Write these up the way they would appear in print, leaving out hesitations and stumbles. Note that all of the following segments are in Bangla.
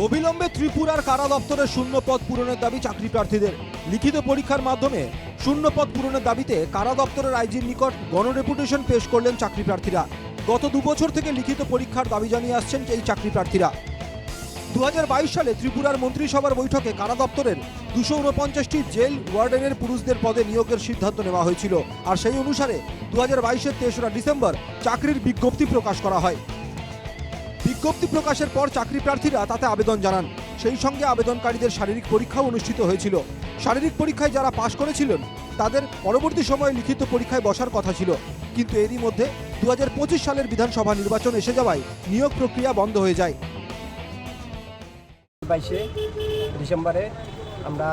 অবিলম্বে ত্রিপুরার কারা দপ্তরের শূন্য পদ পূরণের দাবি চাকরি প্রার্থীদের। লিখিত পরীক্ষার মাধ্যমে শূন্য পদ পূরণের দাবিতে কারা দপ্তরের আইজির নিকট গণডেপুটেশন পেশ করলেন চাকরি প্রার্থীরা। গত 2 বছর থেকে লিখিত পরীক্ষার দাবি জানিয়ে আসছেন এই চাকরি প্রার্থীরা। 2022 সালে ত্রিপুরার মন্ত্রিসভার বৈঠকে কারা দপ্তরের 249টি জেল ওয়ার্ডেনের পুরুষদের পদে নিয়োগের সিদ্ধান্ত নেওয়া হয়েছিল। আর সেই অনুসারে 2022-এর 3রা ডিসেম্বর চাকরির বিজ্ঞপ্তি প্রকাশ করা হয়। বিজ্ঞপ্তি প্রকাশের পর চাকরি প্রার্থীরা তাতে আবেদন জানান। সেই সঙ্গে আবেদনকারীদের শারীরিক পরীক্ষাও অনুষ্ঠিত হয়েছিল। শারীরিক পরীক্ষায় যারা পাশ করেছিলেন তাদের পরবর্তী সময়ে লিখিত পরীক্ষায় বসার কথা ছিল, কিন্তু এরই মধ্যে 2025 সালের বিধানসভা নির্বাচন এসে যাওয়ায় নিয়োগ প্রক্রিয়া বন্ধ হয়ে যায়। 22 ডিসেম্বরে আমরা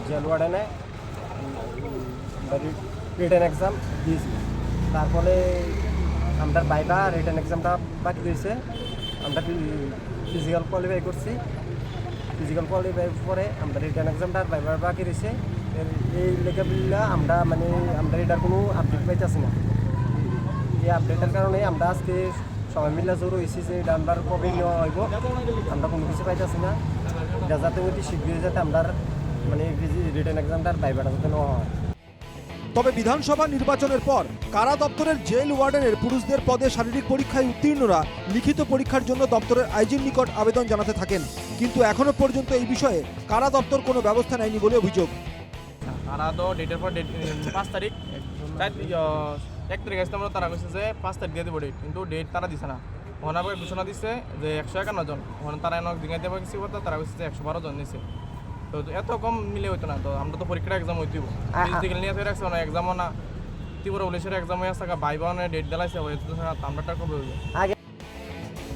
জেল ওয়ার্ডেনে রিটেন এক্সাম দিয়েছি। তারপরে আমরা বাইবা রিটেন এক্সামটা বাকি দিয়েছে। আমরা ফিজিক্যাল কোয়ালিফাই করছি। ফিজিক্যাল কোয়ালিফাই পরে আমরা রিটেন এক্সামটা বাইবার বাকি রয়েছে। এই লেখাগুলো আমরা এটার কোনো আপডেট পাইতেছি না। এই আপডেটের কারণে আমরা আজকে সবাই মিলে জোর হয়েছি যে এটা আমরা কবে নেওয়া হইব, আমরা কোনো কিছু পাইতেছি না। এটা যাতে অতি শীঘ্রই যাতে আমরা রিটেন এক্সামটার বাইবাটা যাতে নেওয়া হয়। তবে বিধানসভা নির্বাচনের পর কারা দপ্তরের জেল ওয়ার্ডেনের পুরুষদের পদে শারীরিক পরীক্ষায় উত্তীর্ণরা লিখিত পরীক্ষার জন্য দপ্তরের আইজির নিকট আবেদন জানাতে থাকেন, কিন্তু এখনো পর্যন্ত এই বিষয়ে কারা দপ্তর কোনো ব্যবস্থা নেয়নি বলে অভিযোগ। তারা তো ডেটের পর ডেট 5 তারিখ 1 তারিখ আসতে আমরা তারা কইছে যে 5 তারিখ দিয়ে দেবো ডেট, কিন্তু ডেট তারা দিছে না। ওখানে ঘোষণা দিচ্ছে যে 151 জন, ওখানে তারা এনে দিঙাইতে কিছু কথা তারা কইছে যে 112 জন নিছে। তো এত কম মিলে হইতো না। তো আমরা তো পরীক্ষার এক্সাম হইতেইব, ফিজিক্যাল নিয়ে ফের রাখছে না, এক্সামও না, ত্রিপুরা পুলিশের এক্সাম হয়ে আসছে, বাইবানে ডেট দিলাইছে, হয়েছে না, আমরাটা কবে হইবে।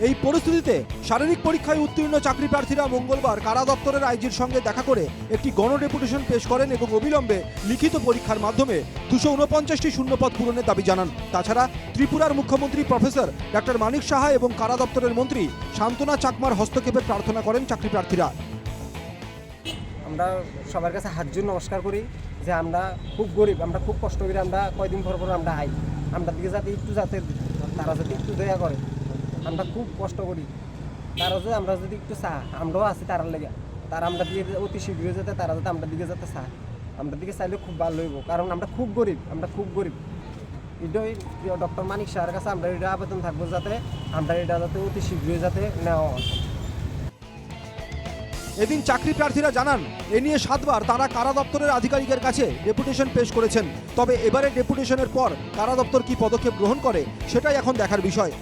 এই পরিস্থিতিতে শারীরিক পরীক্ষায় উত্তীর্ণ চাকরি প্রার্থীরা মঙ্গলবার কারা দপ্তরের আইজির সঙ্গে দেখা করে একটি গণডেপুটেশন পেশ করেন এবং অবিলম্বে লিখিত পরীক্ষার মাধ্যমে 249টি শূন্যপদ পূরণের দাবি জানান। তাছাড়া ত্রিপুরার মুখ্যমন্ত্রী প্রফেসর ডক্টর মানিক সাহা এবং কারা দপ্তরের মন্ত্রী শান্তনা চাকমার হস্তক্ষেপের প্রার্থনা করেন চাকরি প্রার্থীরা। আমরা সবার কাছে হাত জোর নমস্কার করি যে আমরা খুব গরিব, আমরা খুব কষ্ট করি, আমরা কয়দিন পর আমরা আই, আমরা দিকে যাতে তারা যাতে একটু দয়া করে। আমরা খুব কষ্ট করি, তারা যে আমরা যদি একটু চা, আমরাও আছি তারার লেগে, তারা আমরা দিকে অতি শীঘ্রই যেতে, তারা যাতে আমরা দিকে যাতে চা, আমরা দিকে চাইলে খুব ভালো হইব, কারণ আমরা খুব গরিব, এটাই ডক্টর মানিক সাহের কাছে আমরা এটা আবেদন থাকবো যাতে আমরা এটা যাতে অতি শীঘ্রই যাতে নেওয়া হয়। এদিন চাকরি প্রার্থীরা জানান এ নিয়ে 7বার তারা কারা দপ্তরের আধিকারিকের কাছে ডেপুটেশন পেশ করেছেন। তবে এবারে ডেপুটেশনের পর কারা দপ্তর কি পদক্ষেপ গ্রহণ করে সেটাই এখন দেখার বিষয়।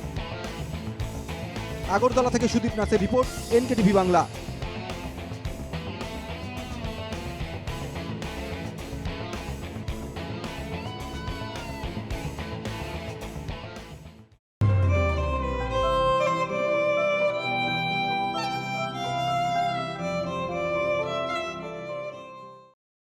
আগরতলা থেকে সুদীপ নাথের রিপোর্ট, NKTV বাংলা।